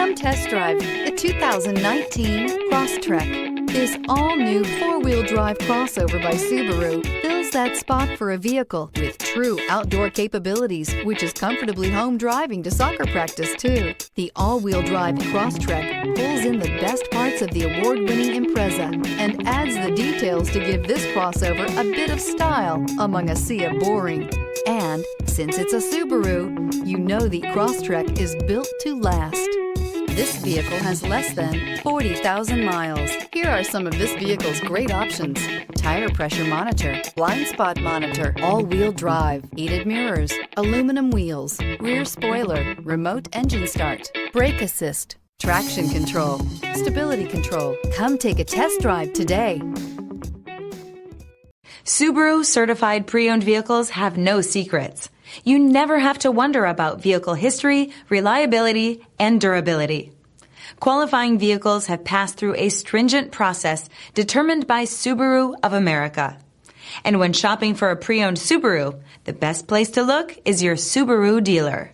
Come test drive the 2019 Crosstrek. This all-new four-wheel drive crossover by Subaru fills that spot for a vehicle with true outdoor capabilities, which is comfortably home driving to soccer practice too. The all-wheel drive Crosstrek pulls in the best parts of the award-winning Impreza and adds the details to give this crossover a bit of style among a sea of boring. And since it's a Subaru, you know the Crosstrek is built to last. This vehicle has less than 40,000 miles. Here are some of this vehicle's great options: tire pressure monitor, blind spot monitor, all-wheel drive, heated mirrors, aluminum wheels, rear spoiler, remote engine start, brake assist, traction control, stability control. Come take a test drive today. Subaru certified pre-owned vehicles have no secrets. You never have to wonder about vehicle history, reliability, and durability. Qualifying vehicles have passed through a stringent process determined by Subaru of America. And when shopping for a pre-owned Subaru, the best place to look is your Subaru dealer.